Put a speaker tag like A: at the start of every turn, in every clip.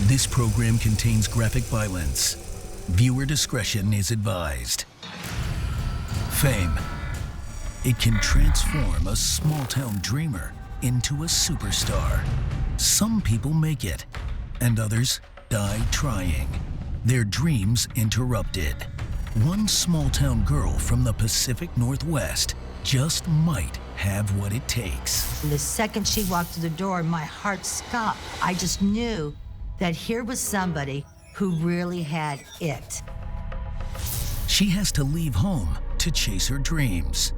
A: This program contains graphic violence. Viewer discretion is advised. Fame. It can transform a small-town dreamer into a superstar. Some people make it, and others die trying. Their dreams interrupted. One small-town girl from the Pacific Northwest just might have what it takes.
B: The second she walked through the door, my heart stopped. I just knew that here was somebody who really had it.
A: She has to leave home to chase her dreams.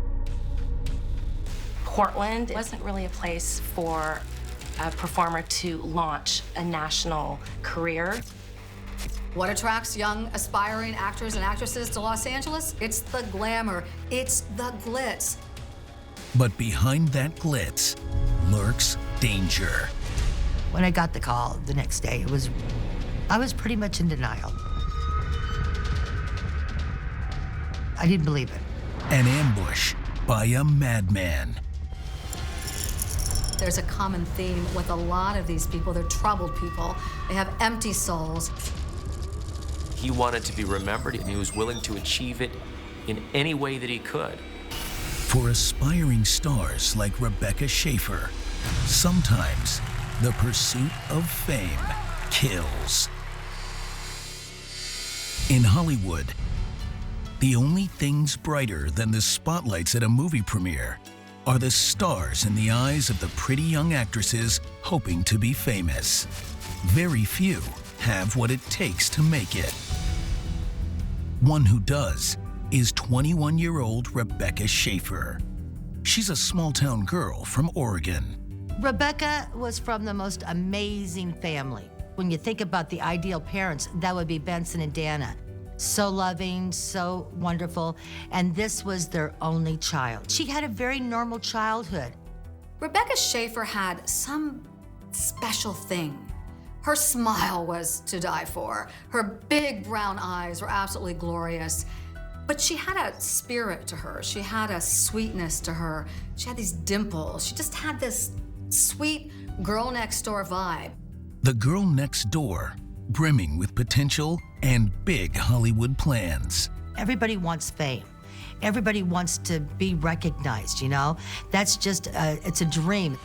C: Portland wasn't really a place for a performer to launch a national career.
D: What attracts young, aspiring actors and actresses to Los Angeles? It's the glamour, it's the glitz.
A: But behind that glitz lurks danger.
B: When I got the call the next day, I was pretty much in denial. I didn't believe it.
A: An ambush by a madman.
D: There's a common theme with a lot of these people. They're troubled people. They have empty souls.
E: He wanted to be remembered, and he was willing to achieve it in any way that he could.
A: For aspiring stars like Rebecca Schaeffer, sometimes the pursuit of fame kills. In Hollywood, the only things brighter than the spotlights at a movie premiere are the stars in the eyes of the pretty young actresses hoping to be famous. Very few have what it takes to make it. One who does is 21-year-old Rebecca Schaeffer. She's a small-town girl from Oregon.
B: Rebecca was from the most amazing family. When you think about the ideal parents, that would be Benson and Dana. So loving, so wonderful, and this was their only child. She had a very normal childhood.
D: Rebecca Schaeffer had some special thing. Her smile was to die for. Her big brown eyes were absolutely glorious. But she had a spirit to her. She had a sweetness to her. She had these dimples. She just had this sweet girl next door vibe.
A: The girl next door, brimming with potential and big Hollywood plans.
B: Everybody wants fame. Everybody wants to be recognized, you know? That's just, it's a dream.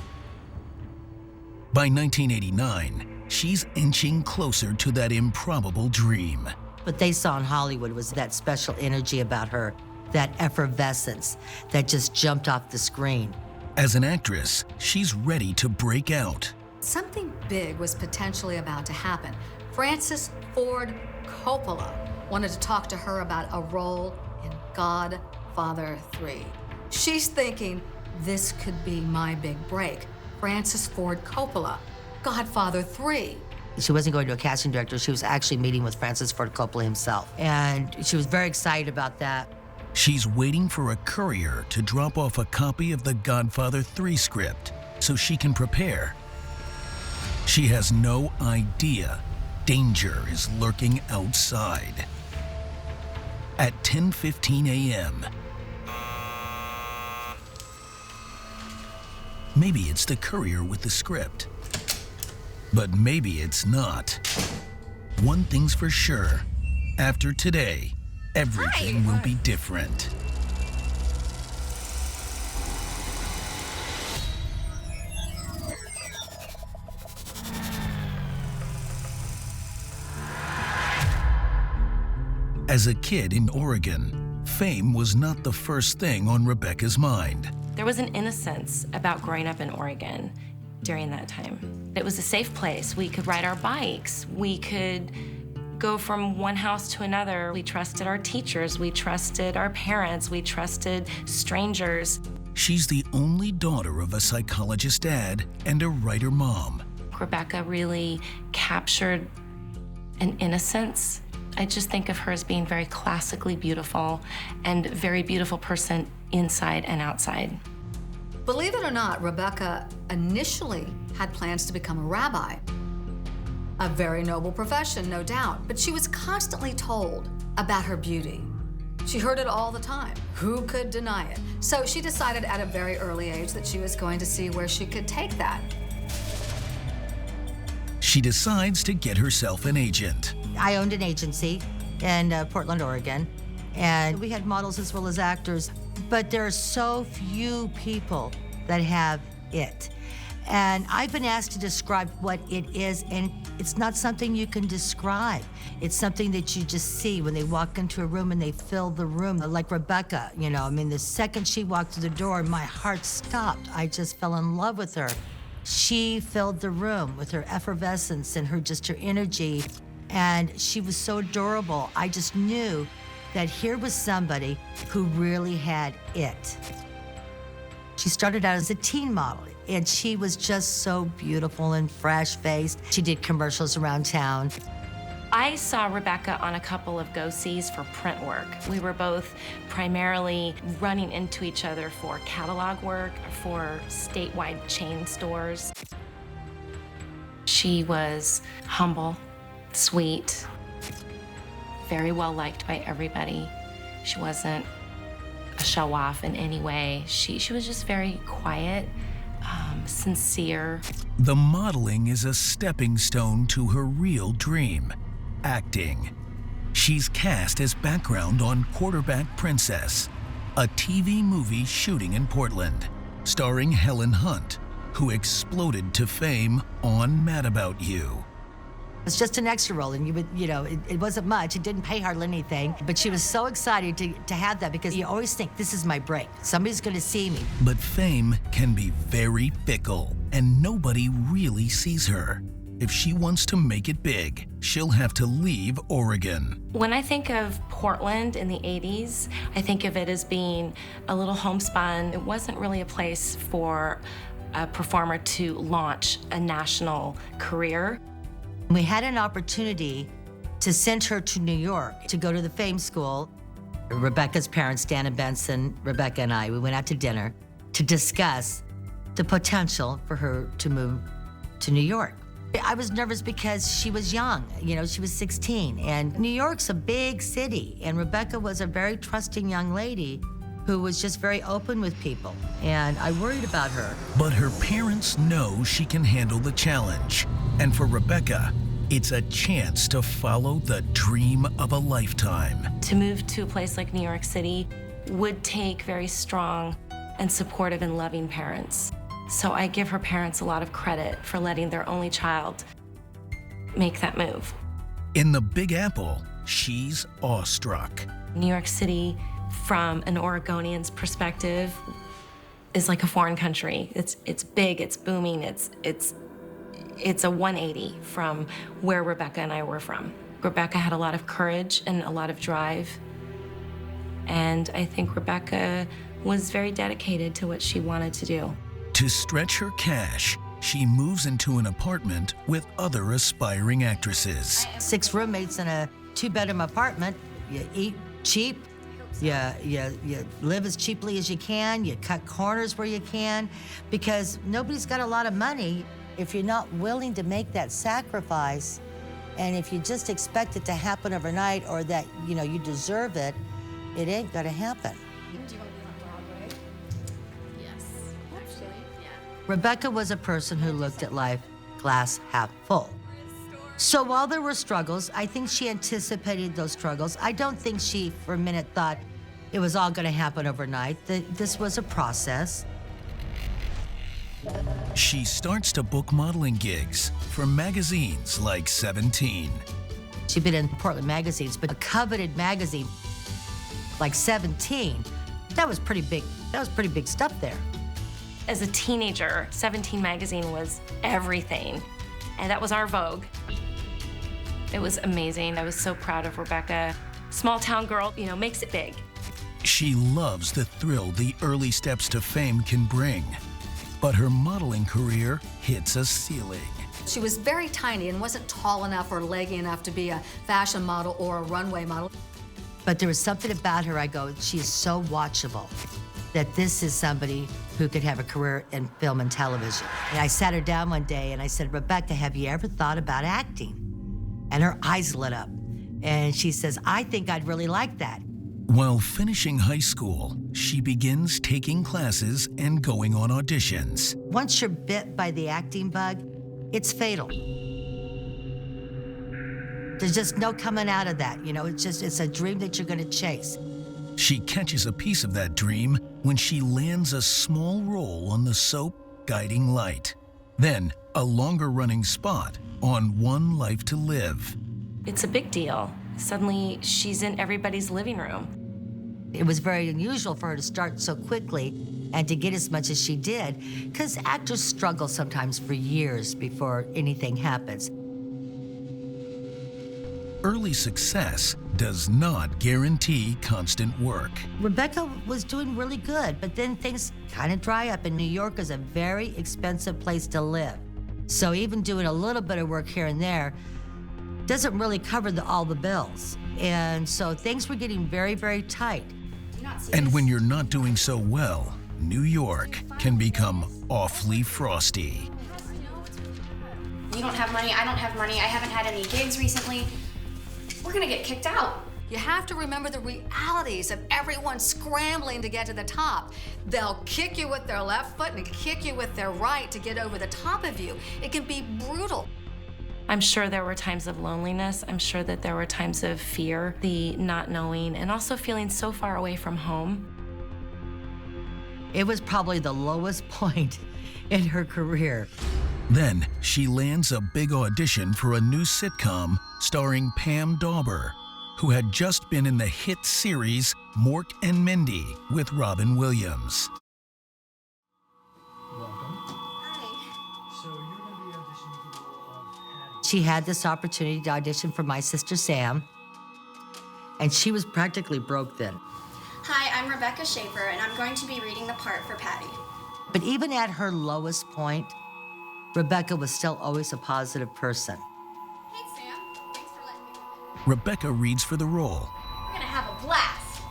A: By 1989, she's inching closer to that improbable dream.
B: What they saw in Hollywood was that special energy about her, that effervescence that just jumped off the screen.
A: As an actress, she's ready to break out.
D: Something big was potentially about to happen. Francis Ford Coppola wanted to talk to her about a role in Godfather 3. She's thinking, this could be my big break. Francis Ford Coppola, Godfather 3.
B: She wasn't going to a casting director, she was actually meeting with Francis Ford Coppola himself. And she was very excited about that.
A: She's waiting for a courier to drop off a copy of the Godfather 3 script so she can prepare. She has no idea danger is lurking outside. At 10:15 a.m., maybe it's the courier with the script. But maybe it's not. One thing's for sure. After today, everything will be different. As a kid in Oregon, fame was not the first thing on Rebecca's mind.
C: There was an innocence about growing up in Oregon during that time. It was a safe place. We could ride our bikes. We could go from one house to another. We trusted our teachers. We trusted our parents. We trusted strangers.
A: She's the only daughter of a psychologist dad and a writer mom.
C: Rebecca really captured an innocence. I just think of her as being very classically beautiful and a very beautiful person inside and outside.
D: Believe it or not, Rebecca initially had plans to become a rabbi. A very noble profession, no doubt, but she was constantly told about her beauty. She heard it all the time. Who could deny it? So she decided at a very early age that she was going to see where she could take that.
A: She decides to get herself an agent.
B: I owned an agency in Portland, Oregon, and we had models as well as actors, but there are so few people that have it. And I've been asked to describe what it is, and it's not something you can describe. It's something that you just see when they walk into a room and they fill the room. Like Rebecca, you know, I mean, the second she walked through the door, my heart stopped. I just fell in love with her. She filled the room with her effervescence and her energy, and she was so adorable. I just knew that here was somebody who really had it. She started out as a teen model, and she was just so beautiful and fresh-faced. She did commercials around town.
C: I saw Rebecca on a couple of go-sees for print work. We were both primarily running into each other for catalog work, for statewide chain stores. She was humble, sweet, very well liked by everybody. She wasn't a show-off in any way. She was just very quiet, sincere.
A: The modeling is a stepping stone to her real dream, acting. She's cast as background on Quarterback Princess, a TV movie shooting in Portland, starring Helen Hunt, who exploded to fame on Mad About You.
B: It's just an extra role, and it wasn't much. It didn't pay hardly anything, but she was so excited to have that because you always think, this is my break. Somebody's gonna see me.
A: But fame can be very fickle, and nobody really sees her. If she wants to make it big, she'll have to leave Oregon.
C: When I think of Portland in the 80s, I think of it as being a little homespun. It wasn't really a place for a performer to launch a national career.
B: We had an opportunity to send her to New York to go to the Fame School. Rebecca's parents, Dan and Benson, Rebecca and I, we went out to dinner to discuss the potential for her to move to New York. I was nervous because she was young, she was 16, and New York's a big city, and Rebecca was a very trusting young lady who was just very open with people, and I worried about her.
A: But her parents know she can handle the challenge, and for Rebecca, it's a chance to follow the dream of a lifetime.
C: To move to a place like New York City would take very strong and supportive and loving parents. So I give her parents a lot of credit for letting their only child make that move.
A: In the Big Apple, she's awestruck. New
C: York City, from an Oregonian's perspective, is like a foreign country. It's big, it's booming, it's a 180 from where Rebecca and I were from. Rebecca had a lot of courage and a lot of drive, and I think Rebecca was very dedicated to what she wanted to do.
A: To stretch her cash, she moves into an apartment with other aspiring actresses.
B: 6 roommates in a 2-bedroom apartment. You eat cheap, you live as cheaply as you can, you cut corners where you can, because nobody's got a lot of money. If you're not willing to make that sacrifice, and if you just expect it to happen overnight or that you deserve it, it ain't gonna happen. Rebecca was a person who looked at life glass half full. So while there were struggles, I think she anticipated those struggles. I don't think she, for a minute, thought it was all gonna happen overnight. This was a process.
A: She starts to book modeling gigs for magazines like 17.
B: She'd been in Portland magazines, but a coveted magazine like 17, that was pretty big. That was pretty big stuff there.
C: As a teenager, 17 magazine was everything, and that was our Vogue. It was amazing. I was so proud of Rebecca. Small town girl, makes it big.
A: She loves the thrill the early steps to fame can bring, but her modeling career hits a ceiling.
D: She was very tiny and wasn't tall enough or leggy enough to be a fashion model or a runway model.
B: But there was something about her, I go, she is so watchable, that this is somebody who could have a career in film and television. And I sat her down one day and I said, Rebecca, have you ever thought about acting? And her eyes lit up. And she says, I think I'd really like that.
A: While finishing high school, she begins taking classes and going on auditions.
B: Once you're bit by the acting bug, it's fatal. There's just no coming out of that, you know? It's a dream that you're gonna chase.
A: She catches a piece of that dream when she lands a small role on the soap Guiding Light. Then, a longer-running spot on One Life to Live.
C: It's a big deal. Suddenly, she's in everybody's living room.
B: It was very unusual for her to start so quickly and to get as much as she did, because actors struggle sometimes for years before anything happens.
A: Early success does not guarantee constant work.
B: Rebecca was doing really good, but then things kind of dry up, and New York is a very expensive place to live. So even doing a little bit of work here and there doesn't really cover all the bills. And so things were getting very, very tight.
A: And when you're not doing so well, New York can become awfully frosty.
F: You don't have money, I don't have money, I haven't had any gigs recently. We're gonna get kicked out.
D: You have to remember the realities of everyone scrambling to get to the top. They'll kick you with their left foot and kick you with their right to get over the top of you. It can be brutal.
C: I'm sure there were times of loneliness. I'm sure that there were times of fear, the not knowing, and also feeling so far away from home.
B: It was probably the lowest point in her career.
A: Then she lands a big audition for a new sitcom starring Pam Dawber, who had just been in the hit series Mork and Mindy with Robin Williams.
B: She had this opportunity to audition for My Sister Sam, and she was practically broke then.
F: Hi, I'm Rebecca Schaeffer, and I'm going to be reading the part for Patty.
B: But even at her lowest point, Rebecca was still always a positive person.
F: Hey, Sam. Thanks for letting me come in.
A: Rebecca reads for the role,
F: We're gonna have a blast.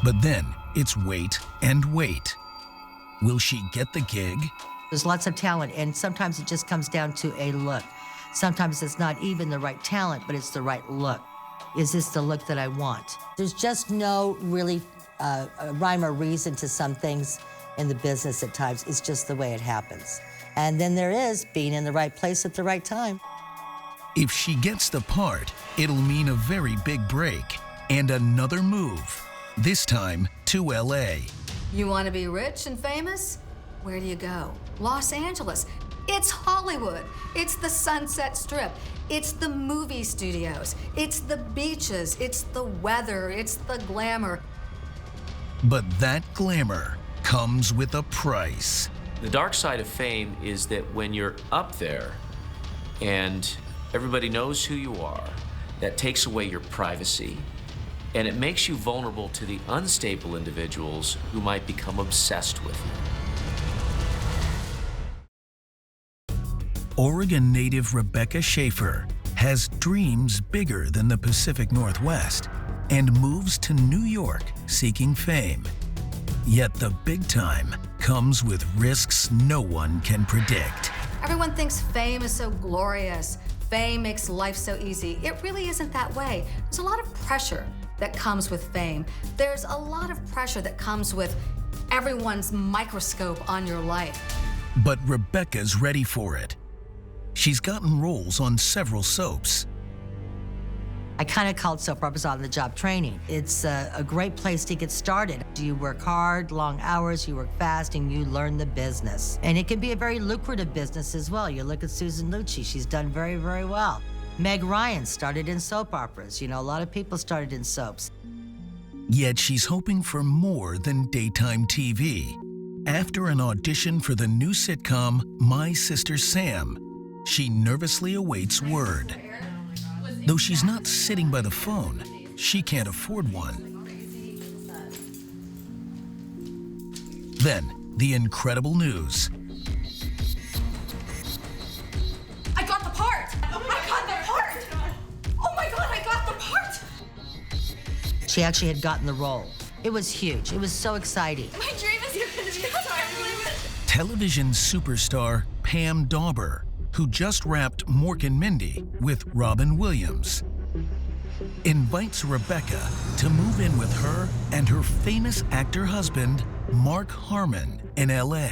A: but then it's wait and wait. Will she get the gig?
B: There's lots of talent, and sometimes it just comes down to a look. Sometimes it's not even the right talent, but it's the right look. Is this the look that I want? There's just no really rhyme or reason to some things in the business at times. It's just the way it happens. And then there is being in the right place at the right time.
A: If she gets the part, it'll mean a very big break and another move, this time to LA.
D: You want to be rich and famous? Where do you go? Los Angeles. It's Hollywood. It's the Sunset Strip. It's the movie studios. It's the beaches. It's the weather. It's the glamour.
A: But that glamour comes with a price.
E: The dark side of fame is that when you're up there and everybody knows who you are, that takes away your privacy, and it makes you vulnerable to the unstable individuals who might become obsessed with you.
A: Oregon native Rebecca Schaeffer has dreams bigger than the Pacific Northwest and moves to New York seeking fame. Yet the big time comes with risks no one can predict.
D: Everyone thinks fame is so glorious. Fame makes life so easy. It really isn't that way. There's a lot of pressure that comes with fame. There's a lot of pressure that comes with everyone's microscope on your life.
A: But Rebecca's ready for it. She's gotten roles on several soaps.
B: I kind of called soap operas on-the-job training. It's a great place to get started. You work hard, long hours, you work fast, and you learn the business. And it can be a very lucrative business as well. You look at Susan Lucci, she's done very, very well. Meg Ryan started in soap operas. You know, a lot of people started in soaps.
A: Yet she's hoping for more than daytime TV. After an audition for the new sitcom My Sister Sam, she nervously awaits word. Though she's not sitting by the phone, she can't afford one. Then, the incredible news.
F: I got the part! I got the part! Oh my God, I got the part!
B: She actually had gotten the role. It was huge. It was so exciting.
F: My dream is I believe it.
A: Television superstar Pam Dawber, who just wrapped Mork and Mindy with Robin Williams, invites Rebecca to move in with her and her famous actor husband, Mark Harmon, in LA.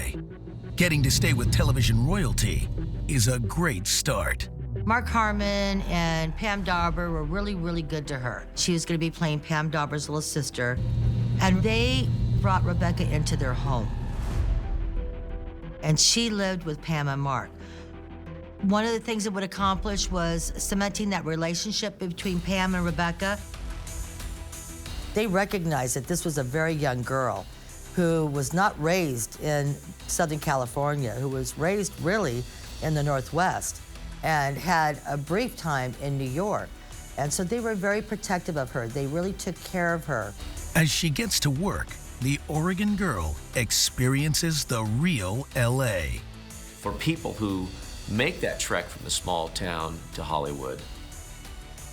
A: Getting to stay with television royalty is a great start.
B: Mark Harmon and Pam Dauber were really, really good to her. She was going to be playing Pam Dauber's little sister, and they brought Rebecca into their home. And she lived with Pam and Mark. One of the things it would accomplish was cementing that relationship between Pam and Rebecca. They recognized that this was a very young girl who was not raised in Southern California, who was raised really in the Northwest and had a brief time in New York. And so they were very protective of her. They really took care of her.
A: As she gets to work, the Oregon girl experiences the real LA.
E: For people who make that trek from the small town to Hollywood,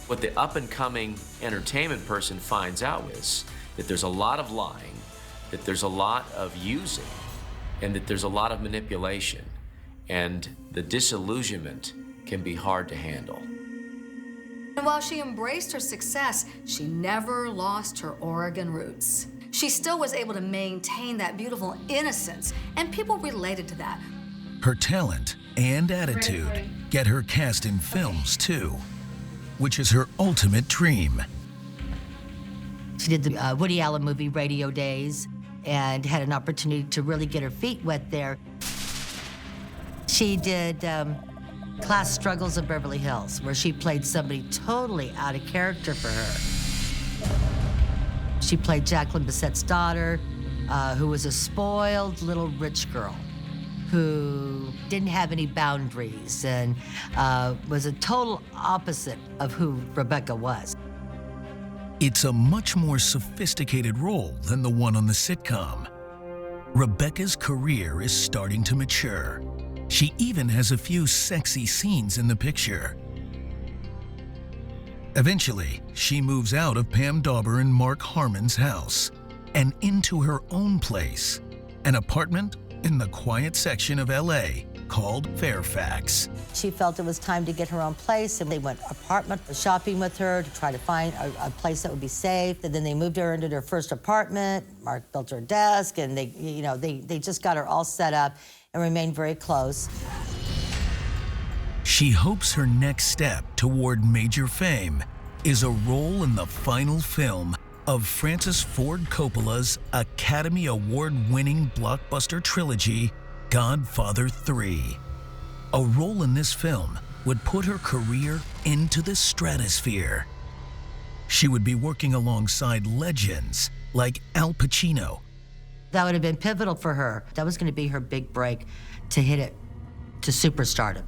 E: what the up-and-coming entertainment person finds out is that there's a lot of lying, that there's a lot of using, and that there's a lot of manipulation, and the disillusionment can be hard to handle.
D: And while she embraced her success, she never lost her Oregon roots. She still was able to maintain that beautiful innocence, and people related to that.
A: Her talent and attitude get her cast in films too, which is her ultimate dream.
B: She did the Woody Allen movie Radio Days and had an opportunity to really get her feet wet there. She did Class Struggles of Beverly Hills, where she played somebody totally out of character for her. She played Jacqueline Bissette's daughter, who was a spoiled little rich girl who didn't have any boundaries and was a total opposite of who Rebecca was.
A: It's a much more sophisticated role than the one on the sitcom. Rebecca's career is starting to mature. She even has a few sexy scenes in the picture. Eventually, she moves out of Pam Dauber and Mark Harmon's house and into her own place, an apartment in the quiet section of LA called Fairfax.
B: She felt it was time to get her own place, and they went apartment shopping with her to try to find a place that would be safe. And then they moved her into their first apartment. Mark built her a desk, and they just got her all set up and remained very close.
A: She hopes her next step toward major fame is a role in the final film of Francis Ford Coppola's Academy Award-winning blockbuster trilogy, Godfather 3. A role in this film would put her career into the stratosphere. She would be working alongside legends like Al Pacino.
B: That would have been pivotal for her. That was going to be her big break to hit it to superstardom.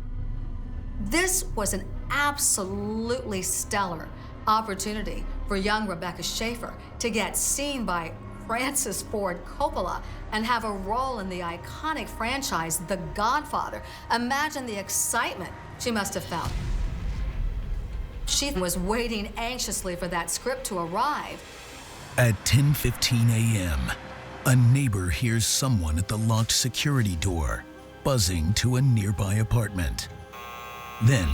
D: This was an absolutely stellar opportunity for young Rebecca Schaeffer to get seen by Francis Ford Coppola and have a role in the iconic franchise, The Godfather. Imagine the excitement she must have felt. She was waiting anxiously for that script to arrive.
A: At 10:15 a.m., a neighbor hears someone at the locked security door buzzing to a nearby apartment. Then,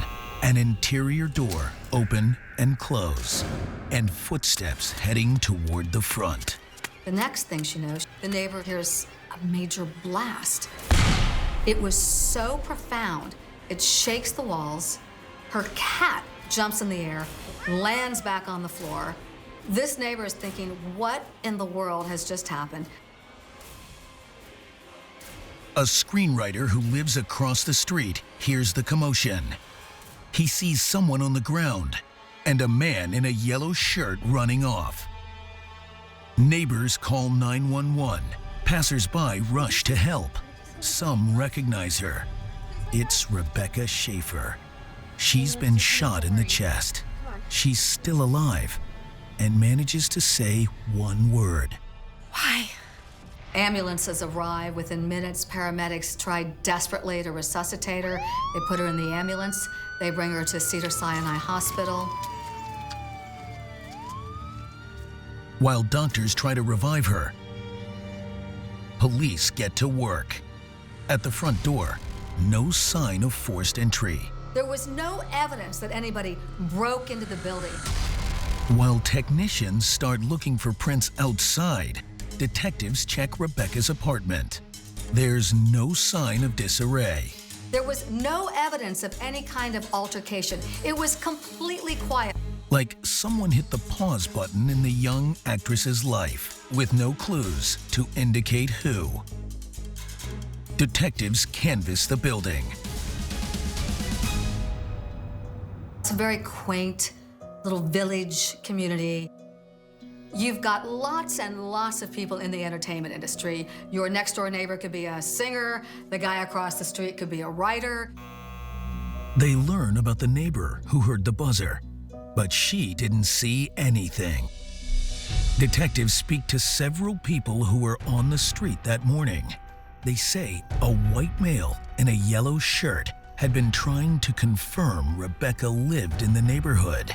A: an interior door open and close, and footsteps heading toward the front.
D: The next thing she knows, the neighbor hears a major blast. It was so profound, it shakes the walls. Her cat jumps in the air, lands back on the floor. This neighbor is thinking, what in the world has just happened?
A: A screenwriter who lives across the street hears the commotion. He sees someone on the ground and a man in a yellow shirt running off. Neighbors call 911. Passers-by rush to help. Some recognize her. It's Rebecca Schaeffer. She's been shot in the chest. She's still alive and manages to say one word.
C: Why?
D: Ambulances arrive within minutes. Paramedics try desperately to resuscitate her. They put her in the ambulance. They bring her to Cedars-Sinai Hospital.
A: While doctors try to revive her, police get to work. At the front door, no sign of forced entry.
D: There was no evidence that anybody broke into the building.
A: While technicians start looking for prints outside, detectives check Rebecca's apartment. There's no sign of disarray.
D: There was no evidence of any kind of altercation. It was completely quiet.
A: Like someone hit the pause button in the young actress's life with no clues to indicate who. Detectives canvass the building.
D: It's a very quaint little village community. You've got lots and lots of people in the entertainment industry. Your next door neighbor could be a singer, the guy across the street could be a writer.
A: They learn about the neighbor who heard the buzzer, but she didn't see anything. Detectives speak to several people who were on the street that morning. They say a white male in a yellow shirt had been trying to confirm Rebecca lived in the neighborhood.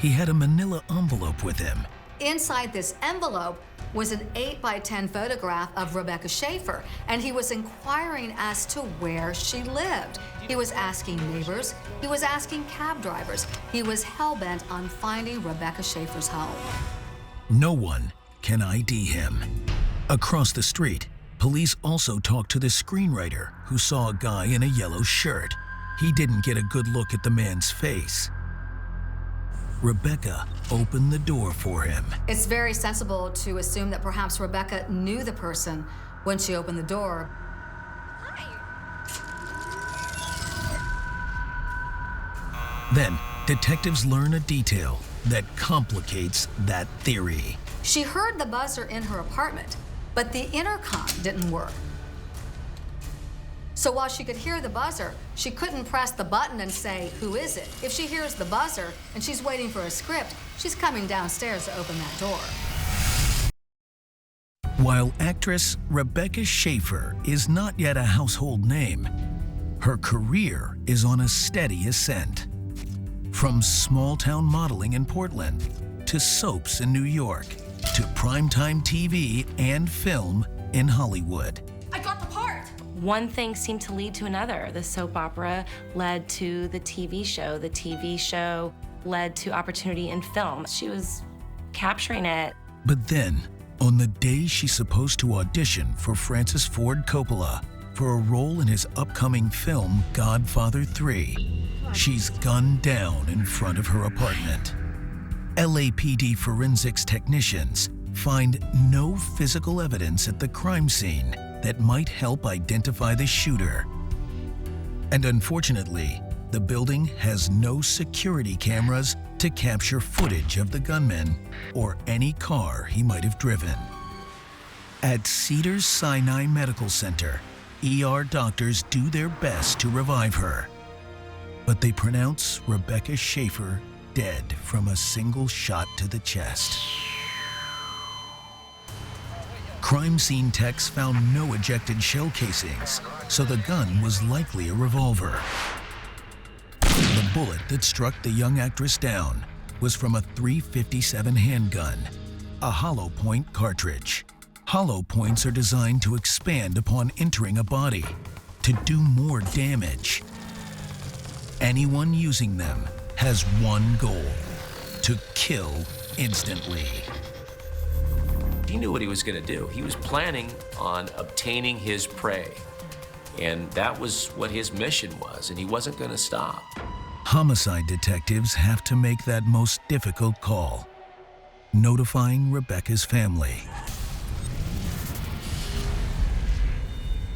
A: He had a manila envelope with him.
D: Inside this envelope was an 8x10 photograph of Rebecca Schaeffer, and he was inquiring as to where she lived. He was asking neighbors, he was asking cab drivers. He was hell-bent on finding Rebecca Schaeffer's home.
A: No one can ID him. Across the street, police also talked to the screenwriter who saw a guy in a yellow shirt. He didn't get a good look at the man's face. Rebecca opened the door for him.
D: It's very sensible to assume that perhaps Rebecca knew the person when she opened the door.
A: Then, detectives learn a detail that complicates that theory.
D: She heard the buzzer in her apartment, but the intercom didn't work. So while she could hear the buzzer, she couldn't press the button and say, "Who is it?" If she hears the buzzer and she's waiting for a script, she's coming downstairs to open that door.
A: While actress Rebecca Schaeffer is not yet a household name, her career is on a steady ascent. From small-town modeling in Portland, to soaps in New York, to primetime TV and film in Hollywood.
F: I got the part.
C: One thing seemed to lead to another. The soap opera led to the TV show. The TV show led to opportunity in film. She was capturing it.
A: But then, on the day she's supposed to audition for Francis Ford Coppola for a role in his upcoming film Godfather 3, she's gunned down in front of her apartment. LAPD forensics technicians find no physical evidence at the crime scene that might help identify the shooter. And unfortunately, the building has no security cameras to capture footage of the gunman or any car he might have driven. At Cedars-Sinai Medical Center, ER doctors do their best to revive her, but they pronounce Rebecca Schaeffer dead from a single shot to the chest. Crime scene techs found no ejected shell casings, so the gun was likely a revolver. The bullet that struck the young actress down was from a .357 handgun, a hollow point cartridge. Hollow points are designed to expand upon entering a body, to do more damage. Anyone using them has one goal: to kill instantly.
E: He knew what he was going to do. He was planning on obtaining his prey. And that was what his mission was, and he wasn't going to stop.
A: Homicide detectives have to make that most difficult call: notifying Rebecca's family.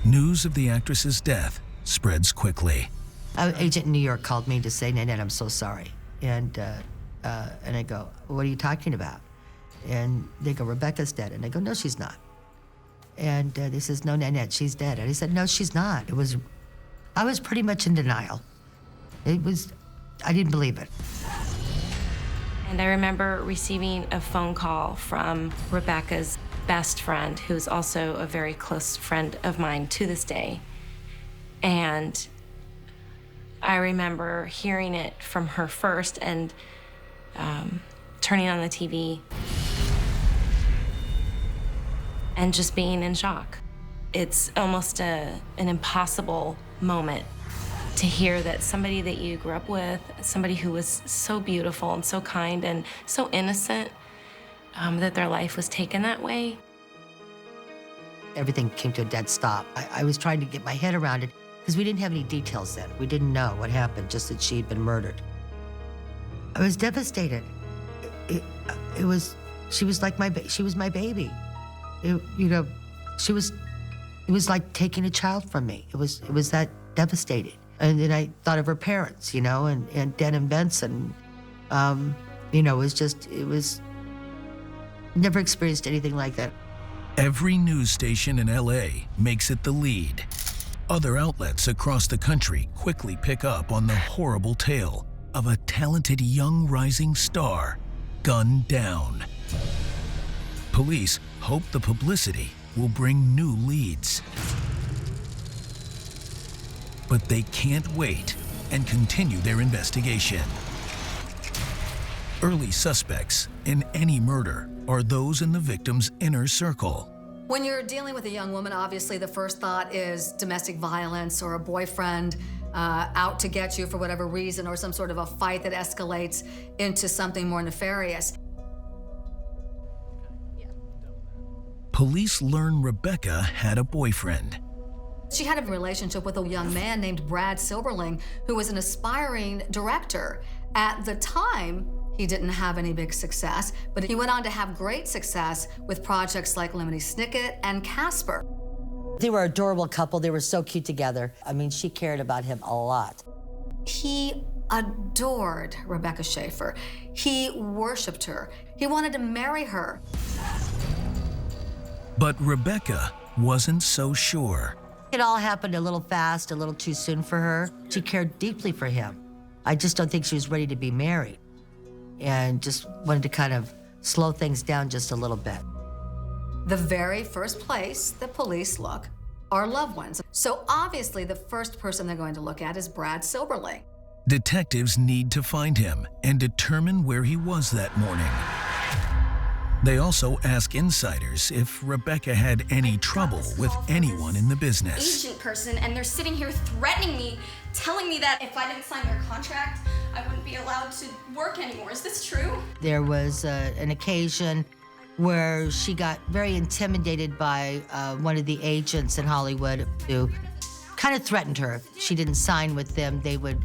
A: News of the actress's death spreads quickly.
B: An agent in New York called me to say, "Nanette, I'm so sorry." And I go, "What are you talking about?" And they go, "Rebecca's dead." And I go, "No, she's not." And they says, "No, Nanette, she's dead." And I said, "No, she's not." I was pretty much in denial. I didn't believe it.
C: And I remember receiving a phone call from Rebecca's best friend, who's also a very close friend of mine to this day. And I remember hearing it from her first and turning on the TV and just being in shock. It's almost an impossible moment to hear that somebody that you grew up with, somebody who was so beautiful and so kind and so innocent, that their life was taken that way.
B: Everything came to a dead stop. I was trying to get my head around it. because we didn't have any details then. We didn't know what happened, just that she had been murdered. I was devastated. She was like she was my baby. It was like taking a child from me. It was that devastating. And then I thought of her parents, and Den and Benson. It was never experienced anything like that.
A: Every news station in LA makes it the lead. Other outlets across the country quickly pick up on the horrible tale of a talented young rising star gunned down. Police hope the publicity will bring new leads. But they can't wait and continue their investigation. Early suspects in any murder are those in the victim's inner circle.
D: When you're dealing with a young woman, obviously the first thought is domestic violence or a boyfriend out to get you for whatever reason, or some sort of a fight that escalates into something more nefarious.
A: Police learn Rebecca had a boyfriend.
D: She had a relationship with a young man named Brad Silberling, who was an aspiring director. At the time, he didn't have any big success, but he went on to have great success with projects like Lemony Snicket and Casper.
B: They were an adorable couple. They were so cute together. I mean, she cared about him a lot.
D: He adored Rebecca Schaeffer. He worshiped her. He wanted to marry her.
A: But Rebecca wasn't so sure.
B: It all happened a little fast, a little too soon for her. She cared deeply for him. I just don't think she was ready to be married, and just wanted to kind of slow things down just a little bit.
D: The very first place the police look are loved ones. So obviously the first person they're going to look at is Brad Silberling.
A: Detectives need to find him and determine where he was that morning. They also ask insiders if Rebecca had any trouble with anyone in the business.
F: Agent person, and they're sitting here threatening me, telling me that if I didn't sign their contract, I wouldn't be allowed to work anymore. Is this true?
B: There was an occasion where she got very intimidated by one of the agents in Hollywood who kind of threatened her. If she didn't sign with them, they would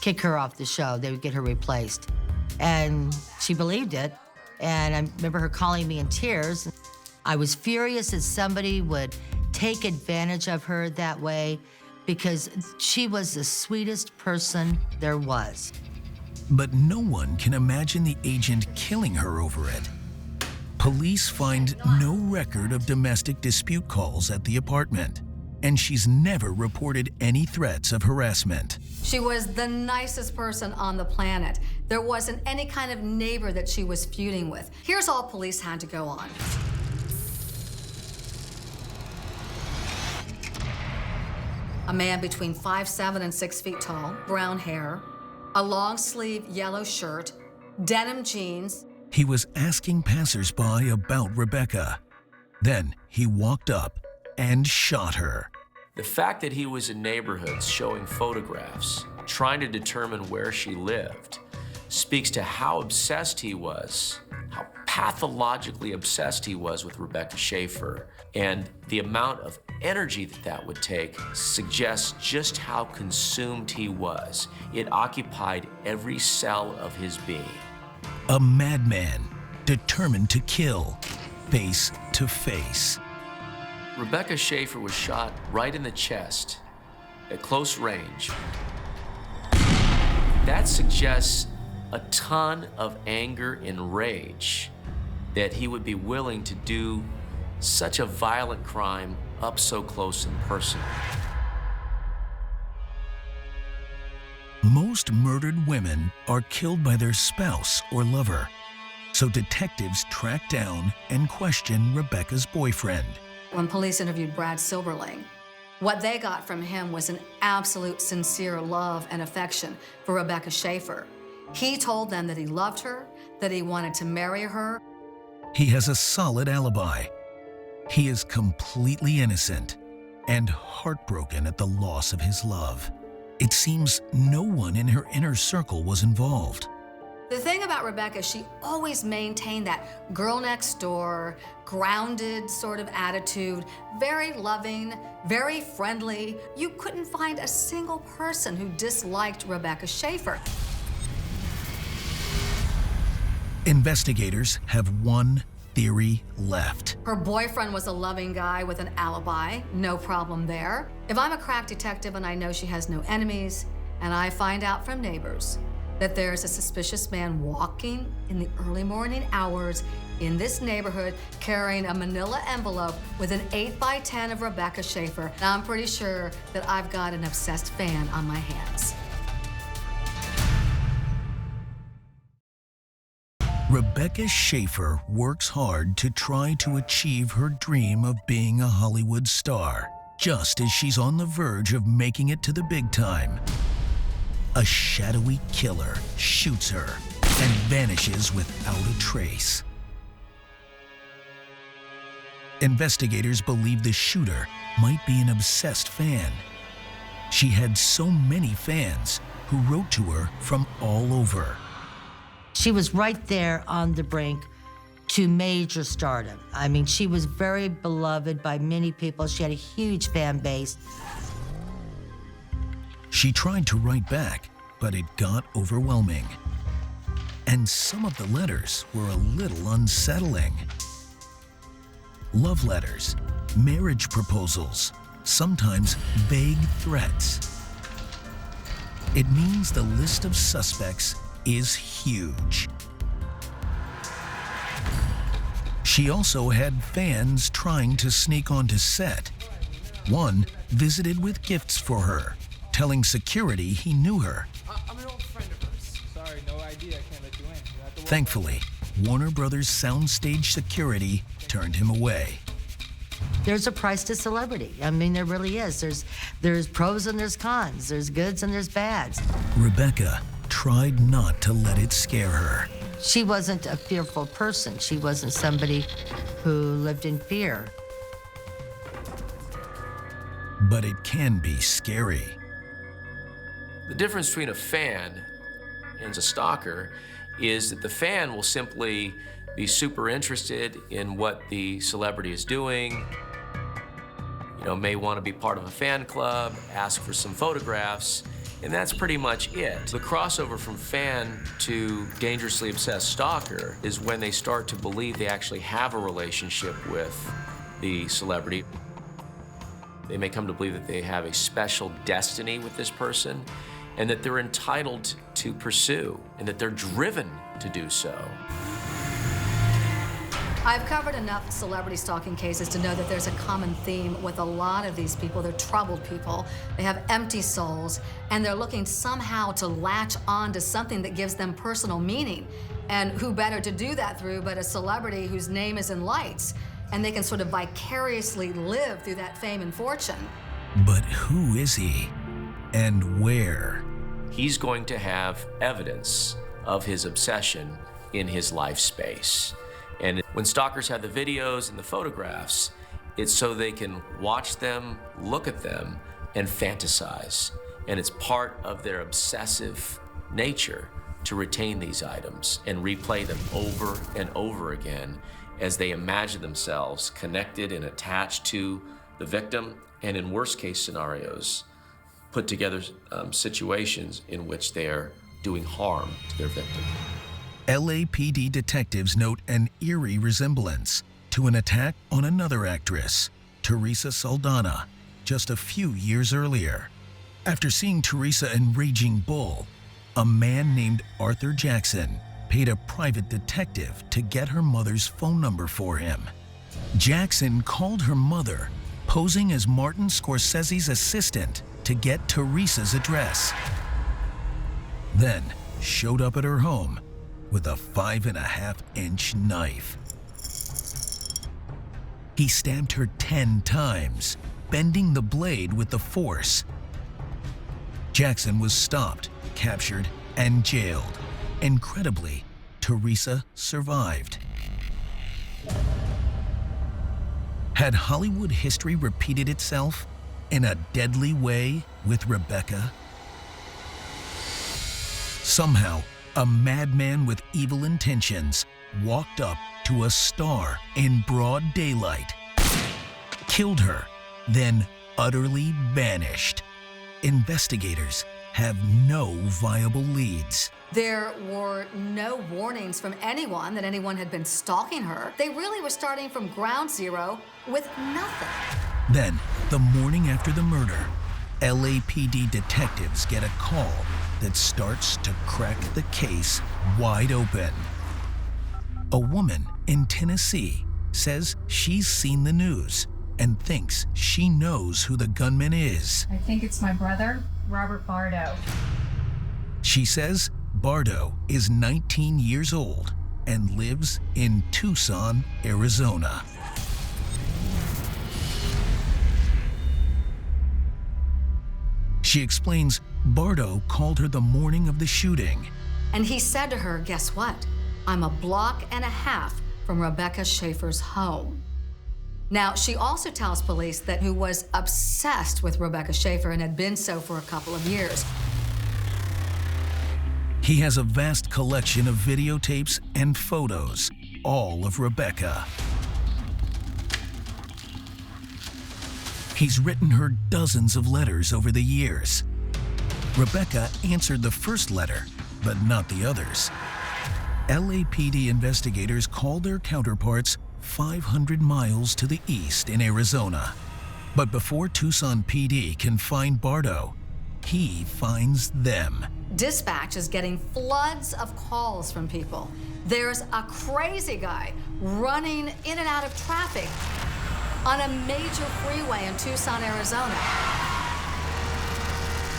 B: kick her off the show. They would get her replaced. And she believed it. And I remember her calling me in tears. I was furious that somebody would take advantage of her that way, because she was the sweetest person there was.
A: But no one can imagine the agent killing her over it. Police find no record of domestic dispute calls at the apartment, and she's never reported any threats of harassment.
D: She was the nicest person on the planet. There wasn't any kind of neighbor that she was feuding with. Here's all police had to go on. A man between 5'7" and 6 feet tall, brown hair, a long sleeve yellow shirt, denim jeans.
A: He was asking passersby about Rebecca. Then he walked up and shot her.
E: The fact that he was in neighborhoods showing photographs, trying to determine where she lived, speaks to how obsessed he was, how pathologically obsessed he was with Rebecca Schaeffer. And the amount of energy that would take suggests just how consumed he was. It occupied every cell of his being.
A: A madman, determined to kill, face to face.
E: Rebecca Schaeffer was shot right in the chest at close range. That suggests a ton of anger and rage that he would be willing to do such a violent crime up so close and personal.
A: Most murdered women are killed by their spouse or lover, so detectives track down and question Rebecca's boyfriend.
D: When police interviewed Brad Silberling, what they got from him was an absolute sincere love and affection for Rebecca Schaeffer. He told them that he loved her, that he wanted to marry her.
A: He has a solid alibi. He is completely innocent and heartbroken at the loss of his love. It seems no one in her inner circle was involved.
D: The thing about Rebecca, she always maintained that girl next door, grounded sort of attitude, very loving, very friendly. You couldn't find a single person who disliked Rebecca Schaeffer.
A: Investigators have one theory left.
D: Her boyfriend was a loving guy with an alibi, no problem there. If I'm a crack detective and I know she has no enemies, and I find out from neighbors that there's a suspicious man walking in the early morning hours in this neighborhood carrying a manila envelope with an 8x10 of Rebecca Schaeffer, I'm pretty sure that I've got an obsessed fan on my hands.
A: Rebecca Schaeffer works hard to try to achieve her dream of being a Hollywood star. Just as she's on the verge of making it to the big time, a shadowy killer shoots her and vanishes without a trace. Investigators believe the shooter might be an obsessed fan. She had so many fans who wrote to her from all over.
B: She was right there on the brink to major stardom. I mean, she was very beloved by many people. She had a huge fan base.
A: She tried to write back, but it got overwhelming. And some of the letters were a little unsettling. Love letters, marriage proposals, sometimes vague threats. It means the list of suspects is huge. She also had fans trying to sneak onto set. One visited with gifts for her, telling security he knew her.
G: I'm an old friend of hers. Sorry, no idea. I can't let you in. You have to walk
A: Thankfully, Warner Brothers soundstage security turned him away.
B: There's a price to celebrity. I mean, there really is. There's pros and there's cons. There's goods and there's bads.
A: Rebecca tried not to let it scare her.
B: She wasn't a fearful person. She wasn't somebody who lived in fear.
A: But it can be scary.
E: The difference between a fan and a stalker is that the fan will simply be super interested in what the celebrity is doing, may want to be part of a fan club, ask for some photographs, and that's pretty much it. The crossover from fan to dangerously obsessed stalker is when they start to believe they actually have a relationship with the celebrity. They may come to believe that they have a special destiny with this person and that they're entitled to pursue and that they're driven to do so.
D: I've covered enough celebrity stalking cases to know that there's a common theme with a lot of these people. They're troubled people. They have empty souls, and they're looking somehow to latch on to something that gives them personal meaning. And who better to do that through but a celebrity whose name is in lights, and they can sort of vicariously live through that fame and fortune.
A: But who is he? And where?
E: He's going to have evidence of his obsession in his life space. And when stalkers have the videos and the photographs, it's so they can watch them, look at them, and fantasize. And it's part of their obsessive nature to retain these items and replay them over and over again as they imagine themselves connected and attached to the victim, and in worst case scenarios, put together situations in which they're doing harm to their victim.
A: LAPD detectives note an eerie resemblance to an attack on another actress, Teresa Saldana, just a few years earlier. After seeing Teresa in Raging Bull, a man named Arthur Jackson paid a private detective to get her mother's phone number for him. Jackson called her mother, posing as Martin Scorsese's assistant to get Teresa's address. Then showed up at her home with a 5.5-inch knife. He stabbed her 10 times, bending the blade with the force. Jackson was stopped, captured, and jailed. Incredibly, Teresa survived. Had Hollywood history repeated itself in a deadly way with Rebecca? Somehow, a madman with evil intentions walked up to a star in broad daylight, killed her, then utterly vanished. Investigators have no viable leads.
D: There were no warnings from anyone that anyone had been stalking her. They really were starting from ground zero with nothing.
A: Then, the morning after the murder, LAPD detectives get a call that starts to crack the case wide open. A woman in Tennessee says she's seen the news and thinks she knows who the gunman is.
H: I think it's my brother, Robert Bardo.
A: She says Bardo is 19 years old and lives in Tucson, Arizona. She explains Bardo called her the morning of the shooting.
D: And he said to her, guess what? I'm a block and a half from Rebecca Schaeffer's home. Now, she also tells police that he was obsessed with Rebecca Schaeffer and had been so for a couple of years.
A: He has a vast collection of videotapes and photos, all of Rebecca. He's written her dozens of letters over the years. Rebecca answered the first letter, but not the others. LAPD investigators called their counterparts 500 miles to the east in Arizona. But before Tucson PD can find Bardo, he finds them.
D: Dispatch is getting floods of calls from people. There's a crazy guy running in and out of traffic on a major freeway in Tucson, Arizona.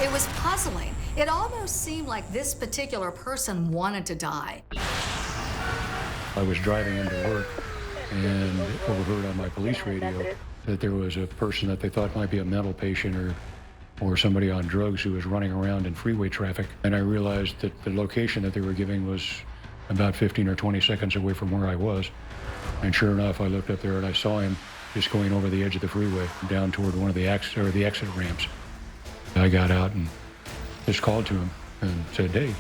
D: It was puzzling. It almost seemed like this particular person wanted to die.
I: I was driving into work and overheard on my police radio that there was a person that they thought might be a mental patient or somebody on drugs who was running around in freeway traffic. And I realized that the location that they were giving was about 15 or 20 seconds away from where I was. And sure enough, I looked up there and I saw him just going over the edge of the freeway down toward one of the exit ramps. I got out and just called to him and said, hey,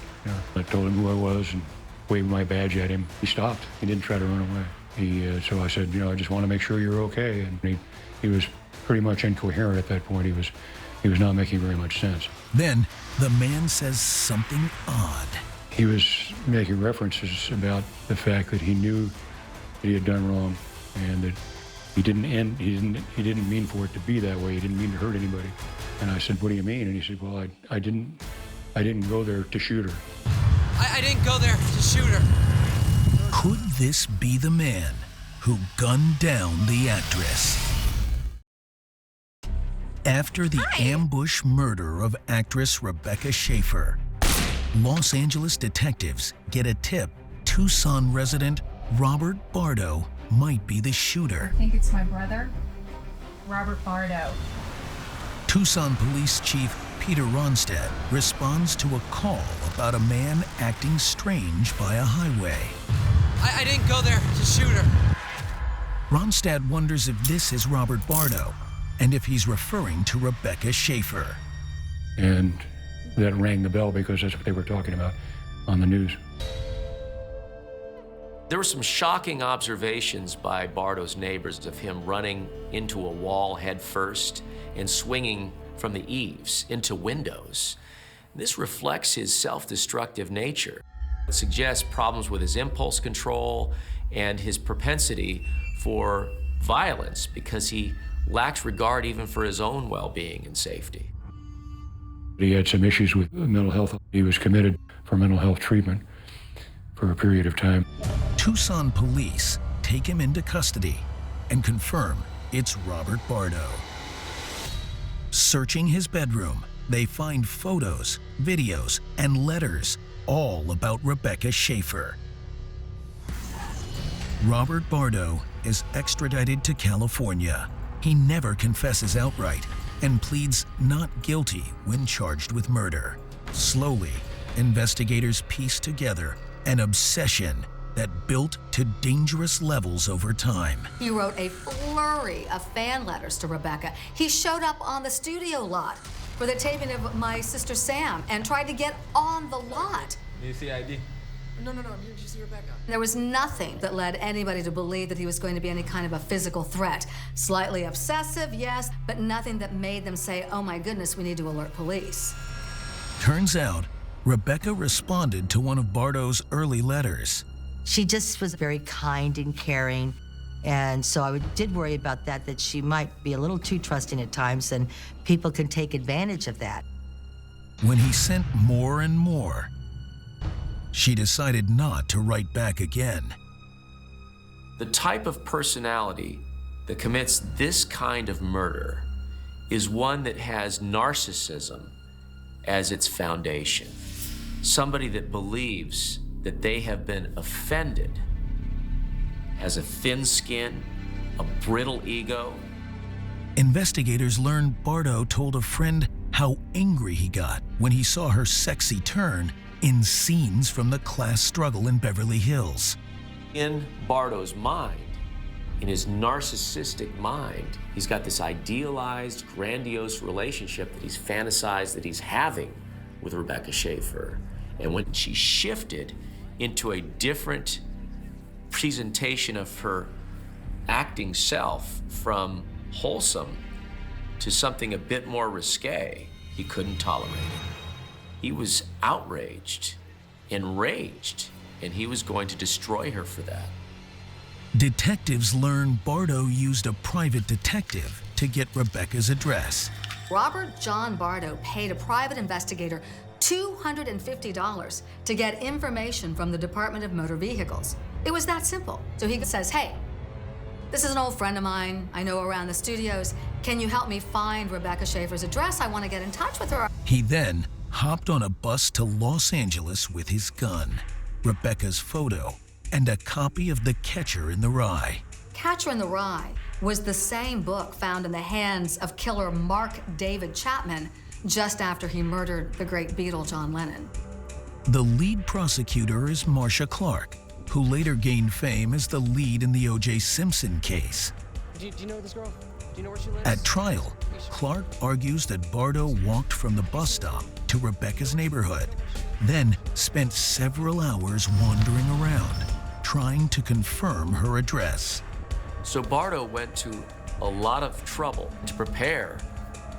I: I told him who I was and waved my badge at him. He stopped. He didn't try to run away. So I said, I just want to make sure you're okay. And he was pretty much incoherent at that point. He was not making very much sense.
A: Then the man says something odd.
I: He was making references about the fact that he knew that he had done wrong and that he didn't mean for it to be that way. He didn't mean to hurt anybody. And I said, what do you mean? And he said, well, I didn't go there to shoot her.
J: I didn't go there to shoot her.
A: Could this be the man who gunned down the actress? After the ambush murder of actress Rebecca Schaeffer, Los Angeles detectives get a tip Tucson resident Robert Bardo might be the shooter.
H: I think it's my brother, Robert Bardo.
A: Tucson Police Chief Peter Ronstadt responds to a call about a man acting strange by a highway.
J: I didn't go there to shoot her.
A: Ronstadt wonders if this is Robert Bardo and if he's referring to Rebecca Schaeffer.
I: And that rang the bell because that's what they were talking about on the news.
E: There were some shocking observations by Bardo's neighbors of him running into a wall head first and swinging from the eaves into windows. This reflects his self-destructive nature. It suggests problems with his impulse control and his propensity for violence because he lacks regard even for his own well-being and safety.
I: He had some issues with mental health. He was committed for mental health treatment for a period of time.
A: Tucson police take him into custody and confirm it's Robert Bardo. Searching his bedroom, they find photos, videos, and letters all about Rebecca Schaeffer. Robert Bardo is extradited to California. He never confesses outright and pleads not guilty when charged with murder. Slowly, investigators piece together an obsession that built to dangerous levels over time.
D: He wrote a flurry of fan letters to Rebecca. He showed up on the studio lot for the taping of My Sister Sam and tried to get on the lot.
G: Need to see ID?
J: No, I'm here to see Rebecca.
D: There was nothing that led anybody to believe that he was going to be any kind of a physical threat. Slightly obsessive, yes, but nothing that made them say, oh my goodness, we need to alert police.
A: Turns out, Rebecca responded to one of Bardo's early letters.
B: She just was very kind and caring. And so I did worry about that she might be a little too trusting at times, and people can take advantage of that.
A: When he sent more and more, she decided not to write back again.
E: The type of personality that commits this kind of murder is one that has narcissism as its foundation. Somebody that believes that they have been offended, has a thin skin, a brittle ego.
A: Investigators learned Bardo told a friend how angry he got when he saw her sexy turn in scenes from the class struggle in Beverly Hills.
E: In Bardo's mind, in his narcissistic mind, he's got this idealized, grandiose relationship that he's fantasized that he's having with Rebecca Schaeffer. And when she shifted into a different presentation of her acting self from wholesome to something a bit more risque, he couldn't tolerate it. He was outraged, enraged, and he was going to destroy her for that.
A: Detectives learned Bardo used a private detective to get Rebecca's address.
D: Robert John Bardo paid a private investigator $250 to get information from the Department of Motor Vehicles. It was that simple. So he says, hey, this is an old friend of mine I know around the studios. Can you help me find Rebecca Schaeffer's address? I want to get in touch with her.
A: He then hopped on a bus to Los Angeles with his gun, Rebecca's photo, and a copy of The Catcher in the Rye.
D: Catcher in the Rye was the same book found in the hands of killer Mark David Chapman just after he murdered the great Beatle John Lennon.
A: The lead prosecutor is Marcia Clark, who later gained fame as the lead in the O.J. Simpson case.
J: Do you know this girl? Do you know where she lives?
A: At trial, Clark argues that Bardo walked from the bus stop to Rebecca's neighborhood, then spent several hours wandering around, trying to confirm her address.
E: So Bardo went to a lot of trouble to prepare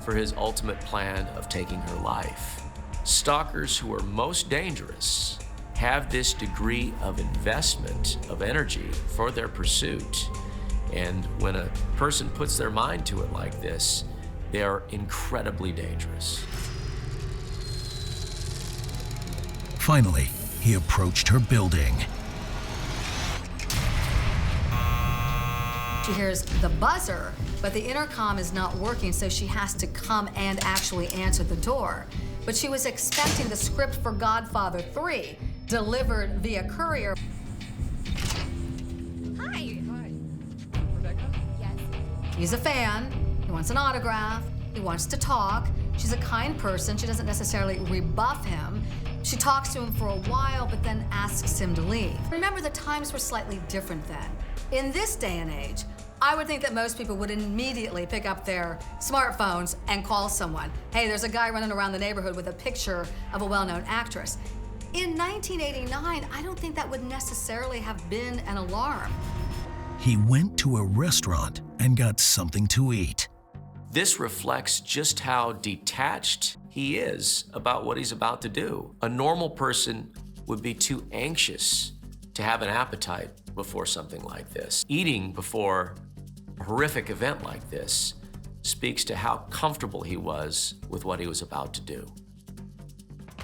E: for his ultimate plan of taking her life. Stalkers who are most dangerous have this degree of investment of energy for their pursuit. And when a person puts their mind to it like this, they are incredibly dangerous.
A: Finally, he approached her building.
D: She hears the buzzer, but the intercom is not working, so she has to come and actually answer the door. But she was expecting the script for Godfather 3 delivered via courier.
F: Hi.
J: Rebecca?
F: Yes.
D: He's a fan. He wants an autograph. He wants to talk. She's a kind person. She doesn't necessarily rebuff him. She talks to him for a while, but then asks him to leave. Remember, the times were slightly different then. In this day and age, I would think that most people would immediately pick up their smartphones and call someone. Hey, there's a guy running around the neighborhood with a picture of a well-known actress. In 1989, I don't think that would necessarily have been an alarm.
A: He went to a restaurant and got something to eat.
E: This reflects just how detached he is about what he's about to do. A normal person would be too anxious to have an appetite before something like this. Eating before a horrific event like this speaks to how comfortable he was with what he was about to do.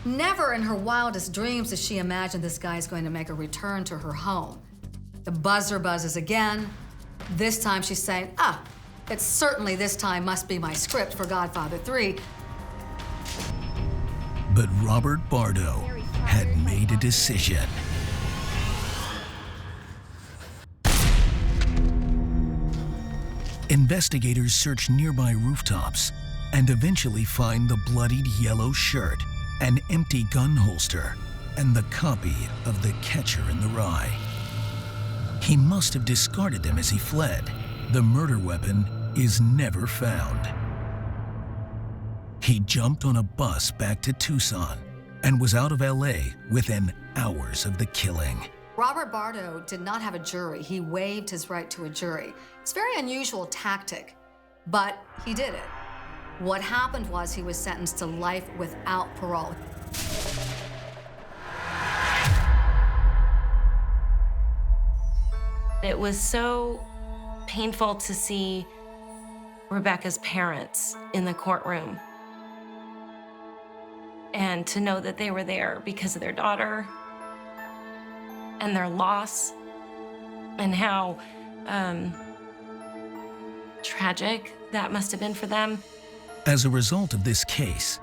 D: Never in her wildest dreams does she imagine this guy is going to make a return to her home. The buzzer buzzes again. This time she's saying, it certainly this time must be my script for Godfather 3.
A: But Robert Bardo had made a decision. Investigators search nearby rooftops and eventually find the bloodied yellow shirt, an empty gun holster, and the copy of The Catcher in the Rye. He must have discarded them as he fled. The murder weapon is never found. He jumped on a bus back to Tucson and was out of LA within hours of the killing.
D: Robert Bardo did not have a jury. He waived his right to a jury. It's a very unusual tactic, but he did it. What happened was he was sentenced to life without parole.
C: It was so painful to see Rebecca's parents in the courtroom and to know that they were there because of their daughter and their loss and how tragic that must have been for them.
A: As a result of this case,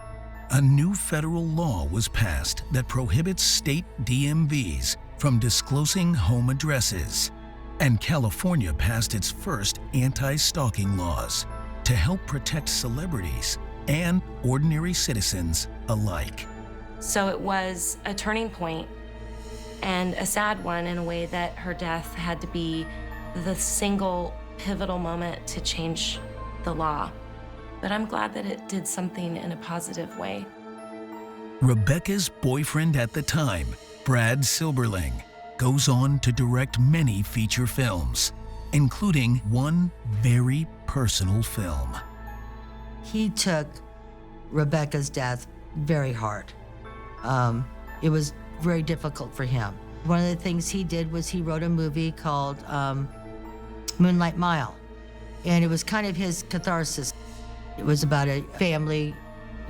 A: a new federal law was passed that prohibits state DMVs from disclosing home addresses. And California passed its first anti-stalking laws to help protect celebrities and ordinary citizens alike.
C: So it was a turning point and a sad one in a way that her death had to be the single pivotal moment to change the law. But I'm glad that it did something in a positive way.
A: Rebecca's boyfriend at the time, Brad Silberling, goes on to direct many feature films, including one very personal film.
B: He took Rebecca's death very hard. It was very difficult for him. One of the things he did was he wrote a movie called Moonlight Mile, and it was kind of his catharsis. It was about a family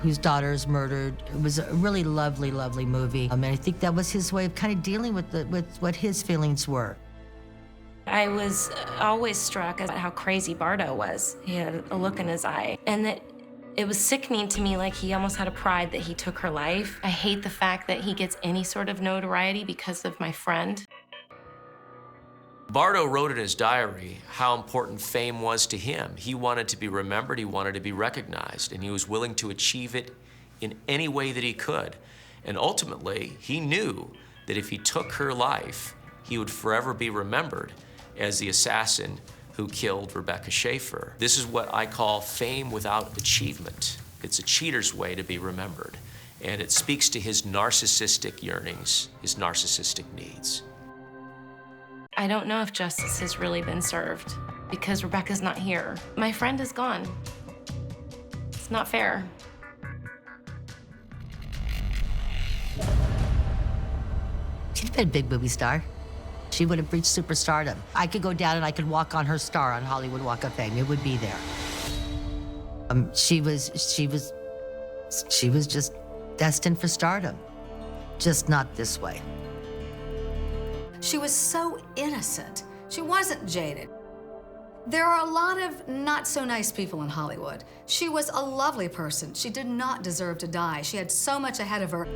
B: whose daughter is murdered. It was a really lovely, lovely movie. And I think that was his way of kind of dealing with what his feelings were.
C: I was always struck at how crazy Bardo was. He had a look in his eye, and that it was sickening to me, like he almost had a pride that he took her life. I hate the fact that he gets any sort of notoriety because of my friend.
E: Bardo wrote in his diary how important fame was to him. He wanted to be remembered, he wanted to be recognized, and he was willing to achieve it in any way that he could. And ultimately, he knew that if he took her life, he would forever be remembered as the assassin who killed Rebecca Schaeffer. This is what I call fame without achievement. It's a cheater's way to be remembered, and it speaks to his narcissistic yearnings, his narcissistic needs.
C: I don't know if justice has really been served because Rebecca's not here. My friend is gone. It's not fair.
B: She's been a big movie star. She would have reached superstardom. I could go down and I could walk on her star on Hollywood Walk of Fame. It would be there. She was just destined for stardom, just not this way.
D: She was so innocent. She wasn't jaded. There are a lot of not so nice people in Hollywood. She was a lovely person. She did not deserve to die. She had so much ahead of her.